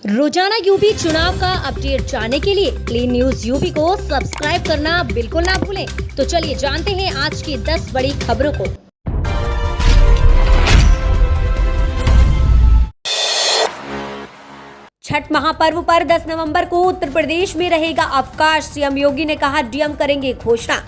रोजाना यूपी चुनाव का अपडेट जानने के लिए क्लीन न्यूज यूपी को सब्सक्राइब करना बिल्कुल ना भूलें। तो चलिए जानते हैं आज की 10 बड़ी खबरों को। छठ महापर्व पर 10 नवंबर को उत्तर प्रदेश में रहेगा अवकाश। सीएम योगी ने कहा डीएम करेंगे घोषणा।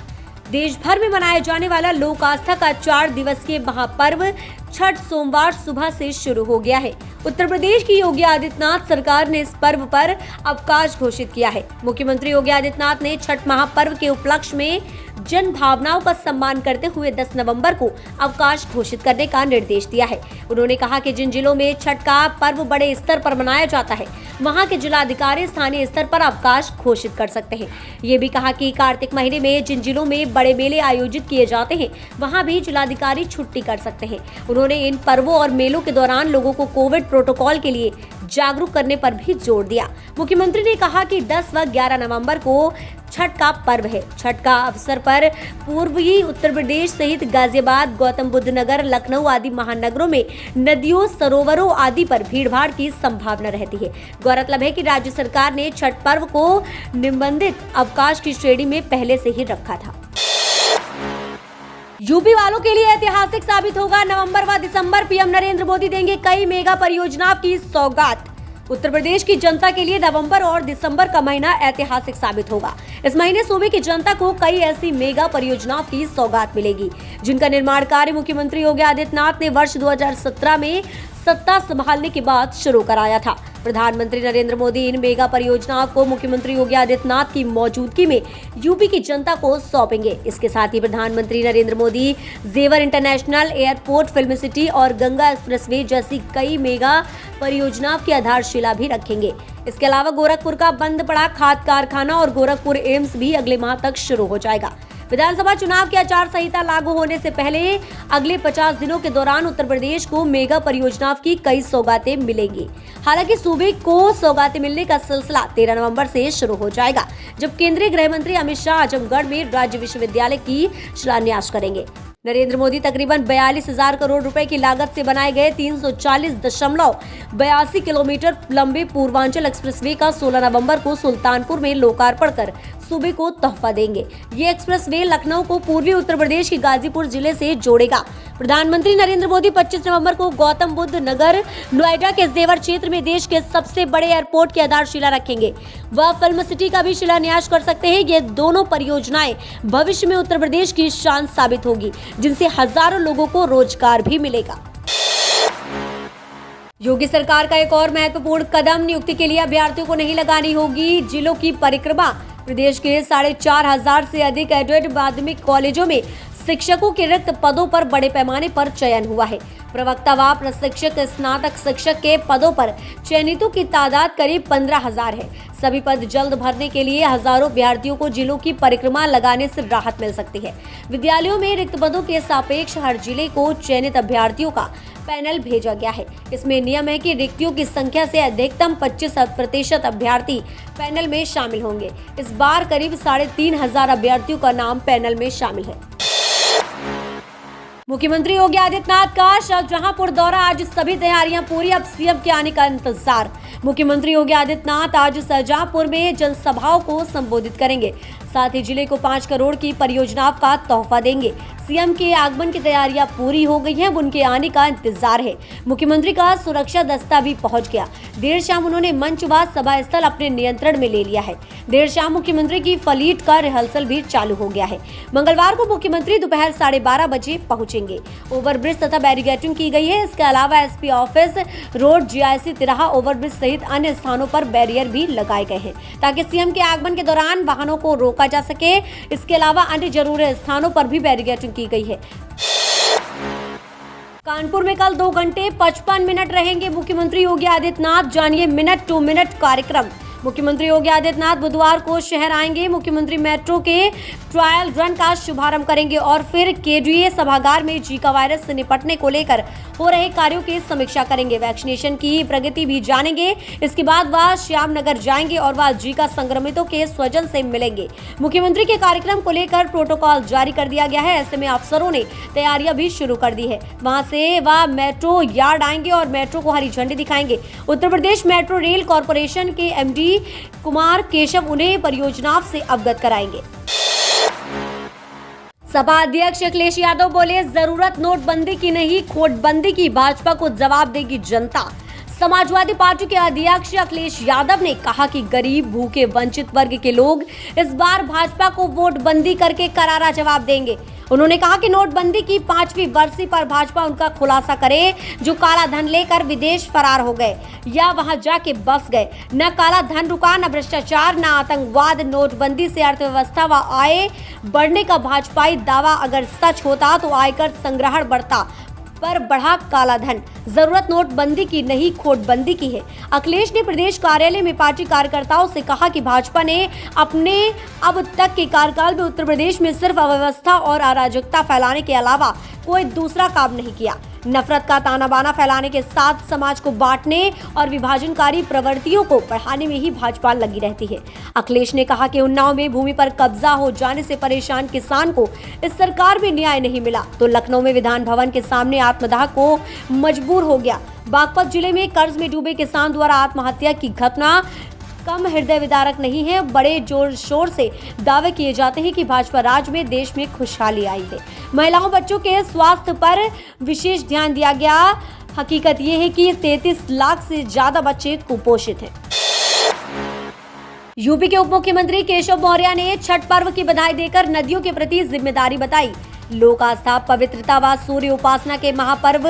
देश भर में मनाया जाने वाला लोक आस्था का 4 दिवसीय महापर्व छठ सोमवार सुबह से शुरू हो गया है। उत्तर प्रदेश की योगी आदित्यनाथ सरकार ने इस पर्व पर अवकाश घोषित किया है। मुख्यमंत्री योगी आदित्यनाथ ने छठ महापर्व के उपलक्ष्य में जन भावनाओं का सम्मान करते हुए 10 नवंबर को अवकाश घोषित करने का निर्देश दिया है। उन्होंने कहा कि जिन जिलों में छठ का पर्व बड़े स्तर पर मनाया जाता है, वहां के जिलाधिकारी स्थानीय स्तर पर अवकाश घोषित कर सकते हैं। ये भी कहा कि कार्तिक महीने में जिन जिलों में बड़े मेले आयोजित किए जाते हैं, वहां भी जिलाधिकारी छुट्टी कर सकते हैं। उन्होंने इन पर्वों और मेलों के दौरान लोगों को कोविड प्रोटोकॉल के लिए जागरूक करने पर भी जोर दिया। मुख्यमंत्री ने कहा कि 10 व 11 नवंबर को छठ का पर्व है। छठ का अवसर पर पूर्वी उत्तर प्रदेश सहित गाजियाबाद, गौतम बुद्ध नगर, लखनऊ आदि महानगरों में नदियों, सरोवरों आदि पर भीड़भाड़ की संभावना रहती है। गौरतलब है कि राज्य सरकार ने छठ पर्व को निबंधित अवकाश की श्रेणी में पहले से ही रखा था। यूपी वालों के लिए ऐतिहासिक साबित होगा नवंबर व दिसंबर। पीएम नरेंद्र मोदी देंगे कई मेगा परियोजनाओं की सौगात। उत्तर प्रदेश की जनता के लिए नवंबर और दिसंबर का महीना ऐतिहासिक साबित होगा। इस महीने सूबे की जनता को कई ऐसी मेगा परियोजनाओं की सौगात मिलेगी, जिनका निर्माण कार्य मुख्यमंत्री योगी आदित्यनाथ ने वर्ष 2017 में सत्ता संभालने के बाद शुरू कराया था। प्रधानमंत्री नरेंद्र मोदी इन मेगा परियोजनाओं को मुख्यमंत्री योगी आदित्यनाथ की मौजूदगी में यूपी की जनता को सौंपेंगे। इसके साथ ही प्रधानमंत्री नरेंद्र मोदी जेवर इंटरनेशनल एयरपोर्ट, फिल्म सिटी और गंगा एक्सप्रेसवे जैसी कई मेगा परियोजनाओं की आधारशिला भी रखेंगे। इसके अलावा गोरखपुर का बंद पड़ा खाद कारखाना और गोरखपुर एम्स भी अगले माह तक शुरू हो जाएगा। विधानसभा चुनाव की आचार संहिता लागू होने से पहले अगले 50 दिनों के दौरान उत्तर प्रदेश को मेगा परियोजनाओं की कई सौगातें मिलेंगी। हालांकि सूबे को सौगातें मिलने का सिलसिला 13 नवंबर से शुरू हो जाएगा, जब केंद्रीय गृह मंत्री अमित शाह आजमगढ़ में राज्य विश्वविद्यालय की शिलान्यास करेंगे। नरेंद्र मोदी तकरीबन 42,000 करोड़ रुपए की लागत से बनाए गए 340.82 किलोमीटर लंबे पूर्वांचल एक्सप्रेसवे का 16 नवंबर को सुल्तानपुर में लोकार्पण कर सूबे को तोहफा देंगे। ये एक्सप्रेसवे लखनऊ को पूर्वी उत्तर प्रदेश के गाजीपुर जिले से जोड़ेगा। प्रधानमंत्री नरेंद्र मोदी 25 नवंबर को गौतम बुद्ध नगर, नोएडा के जेवर क्षेत्र में देश के सबसे बड़े एयरपोर्ट की आधारशिला रखेंगे। वह फिल्म सिटी का भी शिलान्यास कर सकते हैं। ये दोनों परियोजनाएं भविष्य में उत्तर प्रदेश की शान साबित होगी, जिनसे हजारों लोगों को रोजगार भी मिलेगा। योगी सरकार का एक और महत्वपूर्ण कदम, नियुक्ति के लिए अभ्यर्थियों को नहीं लगानी होगी जिलों की परिक्रमा। प्रदेश के 4,500 से अधिक एडेड माध्यमिक कॉलेजों में शिक्षकों के रिक्त पदों पर बड़े पैमाने पर चयन हुआ है। प्रवक्ता व प्रशिक्षक, स्नातक शिक्षक के पदों पर चयनितों की तादाद करीब 15,000 है। सभी पद जल्द भरने के लिए हजारों अभ्यर्थियों को जिलों की परिक्रमा लगाने से राहत मिल सकती है। विद्यालयों में रिक्त पदों के सापेक्ष हर जिले को चयनित अभ्यर्थियों का पैनल भेजा गया है। इसमें नियम है कि रिक्तियों की संख्या से अधिकतम 25% अभ्यर्थी पैनल में शामिल होंगे। इस बार करीब 3,500 अभ्यर्थियों का नाम पैनल में शामिल है। मुख्यमंत्री योगी आदित्यनाथ का शाहजहांपुर दौरा, आज सभी तैयारियां पूरी, अब सीएम के आने का इंतजार। मुख्यमंत्री योगी आदित्यनाथ आज शाहजहांपुर में जनसभाओं को संबोधित करेंगे। साथ ही जिले को 5 करोड़ की परियोजनाओं का तोहफा देंगे। सीएम के आगमन की तैयारियां पूरी हो गई हैं, अब उनके आने का इंतजार है। मुख्यमंत्री का सुरक्षा दस्ता भी पहुंच गया। देर शाम उन्होंने मंच व सभा स्थल अपने नियंत्रण में ले लिया है। देर शाम मुख्यमंत्री की फ्लीट का रिहर्सल भी चालू हो गया है। मंगलवार को मुख्यमंत्री दोपहर 12:30 बजे पहुंचेंगे। ओवरब्रिज तथा बैरिकेडिंग की गई है। इसके अलावा एसपी ऑफिस रोड, जीआईसी तिराहा, ओवरब्रिज सहित अन्य स्थानों पर बैरियर भी लगाए गए हैं, ताकि सीएम के आगमन के दौरान वाहनों को रोका जा सके। इसके अलावा अन्य जरूरी स्थानों पर भी बैरिकेडिंग की गई है। कानपुर में कल 2 घंटे 55 मिनट रहेंगे मुख्यमंत्री योगी आदित्यनाथ। जानिए मिनट टू मिनट कार्यक्रम। मुख्यमंत्री योगी आदित्यनाथ बुधवार को शहर आएंगे। मुख्यमंत्री मेट्रो के ट्रायल रन का शुभारंभ करेंगे और फिर केडीए सभागार में जीका वायरस से निपटने को लेकर हो रहे कार्यों की समीक्षा करेंगे। वैक्सीनेशन की प्रगति भी जानेंगे। इसके बाद वह श्यामनगर जाएंगे और वह जीका संक्रमितों के स्वजन से मिलेंगे। मुख्यमंत्री के कार्यक्रम को लेकर प्रोटोकॉल जारी कर दिया गया है। ऐसे में अफसरों ने तैयारियां भी शुरू कर दी है। वहां से वह मेट्रो यार्ड आएंगे और मेट्रो को हरी झंडी दिखाएंगे। Uttar Pradesh metro rail corporation के एमडी कुमार केशव उन्हें परियोजनाओं से अवगत कराएंगे। सपा अध्यक्ष अखिलेश यादव बोले, जरूरत नोटबंदी की नहीं, खोटबंदी की। भाजपा को जवाब देगी जनता। समाजवादी पार्टी के अध्यक्ष अखिलेश यादव ने कहा कि गरीब, भूखे, वंचित वर्ग के लोग इस बार भाजपा को वोटबंदी करके करारा जवाब देंगे। उन्होंने कहा कि नोटबंदी की 5वीं बरसी पर भाजपा उनका खुलासा करे जो काला धन लेकर विदेश फरार हो गए या वहां जाके बस गए। न काला धन रुका, न भ्रष्टाचार, न आतंकवाद। नोटबंदी से अर्थव्यवस्था व आय बढ़ने का भाजपाई दावा अगर सच होता तो आयकर संग्रहण बढ़ता, पर बढ़ा काला धन। जरूरत नोटबंदी की नहीं, खोटबंदी की है। अखिलेश ने प्रदेश कार्यालय में पार्टी कार्यकर्ताओं से कहा कि भाजपा ने अपने अब तक के कार्यकाल में उत्तर प्रदेश में सिर्फ अव्यवस्था और अराजकता फैलाने के अलावा कोई दूसरा काम नहीं किया। नफरत का ताना बाना फैलाने के साथ समाज को बांटने और विभाजनकारी प्रवृत्तियों को बढ़ाने में ही भाजपा लगी रहती है। अखिलेश ने कहा कि उन्नाव में भूमि पर कब्जा हो जाने से परेशान किसान को इस सरकार में न्याय नहीं मिला तो लखनऊ में विधान भवन के सामने आत्मदाह को मजबूर हो गया। बागपत जिले में कर्ज में डूबे किसान द्वारा आत्महत्या की घटना कम हृदय विदारक नहीं है। बड़े जोर शोर से दावे किए जाते हैं कि भाजपा राज में देश में खुशहाली आई है। महिलाओं, बच्चों के स्वास्थ्य पर विशेष ध्यान दिया गया। हकीकत ये है कि 33 लाख से ज्यादा बच्चे कुपोषित हैं। यूपी के उप मुख्यमंत्री केशव मौर्य ने छठ पर्व की बधाई देकर नदियों के प्रति जिम्मेदारी बताई। लोक आस्था, पवित्रता व सूर्य उपासना के महापर्व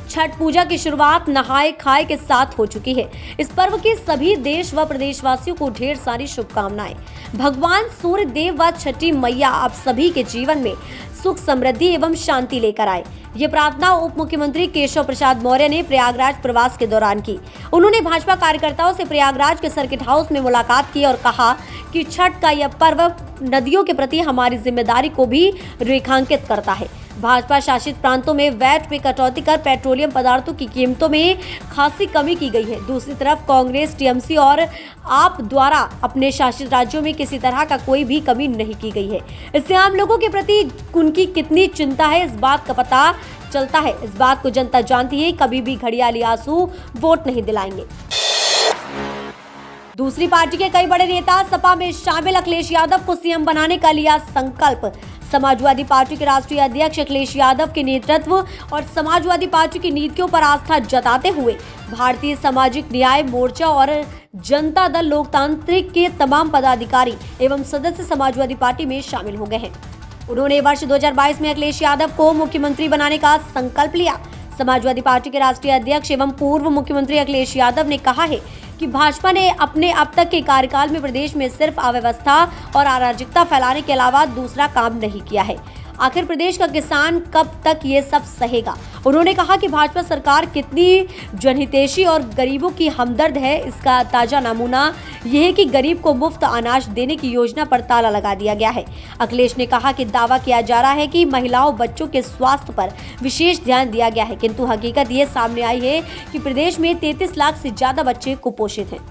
छठ पूजा की शुरुआत नहाए खाए के साथ हो चुकी है। इस पर्व के सभी देश व प्रदेशवासियों को ढेर सारी शुभकामनाएं। भगवान सूर्य देव व छठी मैया आप सभी के जीवन में सुख, समृद्धि एवं शांति लेकर आए। ये प्रार्थना उप मुख्यमंत्री केशव प्रसाद मौर्य ने प्रयागराज प्रवास के दौरान की। उन्होंने भाजपा कार्यकर्ताओं से प्रयागराज के सर्किट हाउस में मुलाकात की और कहा कि छठ का यह पर्व नदियों के प्रति हमारी जिम्मेदारी को भी रेखांकित करता है। भाजपा शासित प्रांतों में वैट में कटौती कर पेट्रोलियम पदार्थों की कीमतों में खासी कमी की गई है। दूसरी तरफ कांग्रेस, टीएमसी और आप द्वारा अपने शासित राज्यों में किसी तरह का कोई भी कमी नहीं की गई है। इससे आम लोगों के प्रति उनकी कितनी चिंता है इस बात का पता चलता है। इस बात को जनता जानती है। कभी भी घड़ियाली आंसू वोट नहीं दिलाएंगे। दूसरी पार्टी के कई बड़े नेता सपा में शामिल अखिलेश यादव को सीएम बनाने का लिया संकल्प। समाजवादी पार्टी के राष्ट्रीय अध्यक्ष अखिलेश यादव के नेतृत्व और समाजवादी पार्टी की नीतियों पर आस्था जताते हुए भारतीय सामाजिक न्याय मोर्चा और जनता दल लोकतांत्रिक के तमाम पदाधिकारी एवं सदस्य समाजवादी पार्टी में शामिल हो गए हैं। उन्होंने वर्ष 2022 में अखिलेश यादव को मुख्यमंत्री बनाने का संकल्प लिया। समाजवादी पार्टी के राष्ट्रीय अध्यक्ष एवं पूर्व मुख्यमंत्री अखिलेश यादव ने कहा है कि भाजपा ने अपने अब तक के कार्यकाल में प्रदेश में सिर्फ अव्यवस्था और अराजकता फैलाने के अलावा दूसरा काम नहीं किया है। आखिर प्रदेश का किसान कब तक ये सब सहेगा? उन्होंने कहा कि भाजपा सरकार कितनी जनहितैषी और गरीबों की हमदर्द है। इसका ताजा नमूना यह है कि गरीब को मुफ्त अनाज देने की योजना पर ताला लगा दिया गया है। अखिलेश ने कहा कि दावा किया जा रहा है कि महिलाओं, बच्चों के स्वास्थ्य पर विशेष ध्यान दिया गया है, किंतु हकीकत ये सामने आई है कि प्रदेश में 33 लाख से ज्यादा बच्चे कुपोषित हैं।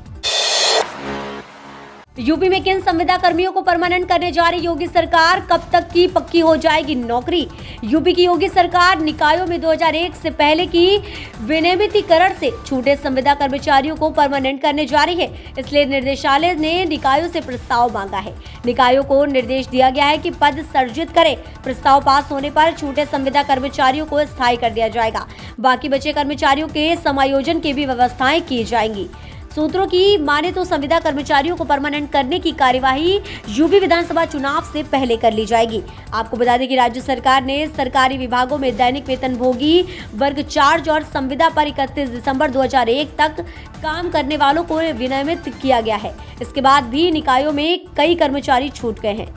यूपी में किन संविदा कर्मियों को परमानेंट करने जा रही योगी सरकार? कब तक की पक्की हो जाएगी नौकरी? यूपी की योगी सरकार निकायों में 2001 से पहले की विनियमितीकरण से छूटे संविदा कर्मचारियों को परमानेंट करने जा रही है। इसलिए निर्देशालय ने निकायों से प्रस्ताव मांगा है। निकायों को निर्देश दिया गया है कि पद सृजित करें। प्रस्ताव पास होने पर छूटे संविदा कर्मचारियों को स्थायी कर दिया जाएगा। बाकी बचे कर्मचारियों के समायोजन की भी व्यवस्थाएं की जाएंगी। सूत्रों की माने तो संविदा कर्मचारियों को परमानेंट करने की कार्यवाही यूपी विधानसभा चुनाव से पहले कर ली जाएगी। आपको बता दें कि राज्य सरकार ने सरकारी विभागों में दैनिक वेतनभोगी वर्ग चार्ज और संविदा पर 31 दिसंबर 2001 तक काम करने वालों को विनियमित किया गया है। इसके बाद भी निकायों में कई कर्मचारी छूट गए हैं।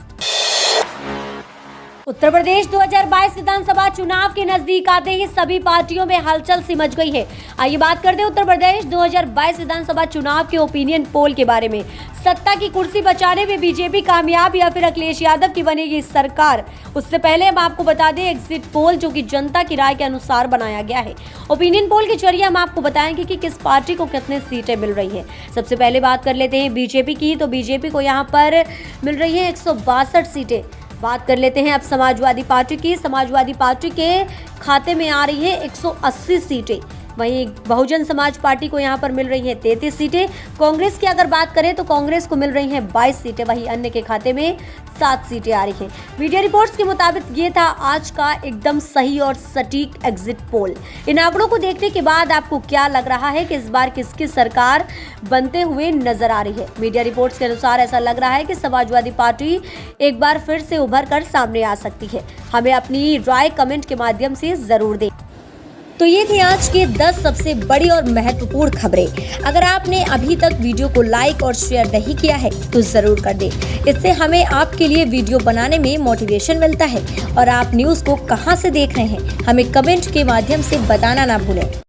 उत्तर प्रदेश 2022 विधानसभा चुनाव के नजदीक आते ही सभी पार्टियों में हलचल सी मच गई है। आइए बात करते हैं उत्तर प्रदेश 2022 विधानसभा चुनाव के ओपिनियन पोल के बारे में। सत्ता की कुर्सी बचाने में बीजेपी कामयाब या फिर अखिलेश यादव की बनेगी सरकार? उससे पहले हम आपको बता दें एग्जिट पोल जो कि जनता की राय के अनुसार बनाया गया है। ओपिनियन पोल के जरिए हम आपको बताएंगे कि किस पार्टी को कितने सीटें मिल रही है। सबसे पहले बात कर लेते हैं बीजेपी की, तो बीजेपी को यहाँ पर मिल रही है 162 सीटें। बात कर लेते हैं अब समाजवादी पार्टी की। समाजवादी पार्टी के खाते में आ रही है 180 सीटें। वहीं बहुजन समाज पार्टी को यहां पर मिल रही है 33 सीटें। कांग्रेस की अगर बात करें तो कांग्रेस को मिल रही हैं 22 सीटें। वहीं अन्य के खाते में 7 सीटें आ रही हैं। मीडिया रिपोर्ट्स के मुताबिक ये था आज का एकदम सही और सटीक एग्जिट पोल। इन आंकड़ों को देखने के बाद आपको क्या लग रहा है कि इस बार किसकी सरकार बनते हुए नजर आ रही है? मीडिया रिपोर्ट्स के अनुसार ऐसा लग रहा है कि समाजवादी पार्टी एक बार फिर से उभर कर सामने आ सकती है। हमें अपनी राय कमेंट के माध्यम से जरूर दें। तो ये थी आज के 10 सबसे बड़ी और महत्वपूर्ण खबरें। अगर आपने अभी तक वीडियो को लाइक और शेयर नहीं किया है तो जरूर कर दें। इससे हमें आपके लिए वीडियो बनाने में मोटिवेशन मिलता है। और आप न्यूज़ को कहां से देख रहे हैं हमें कमेंट के माध्यम से बताना ना भूलें।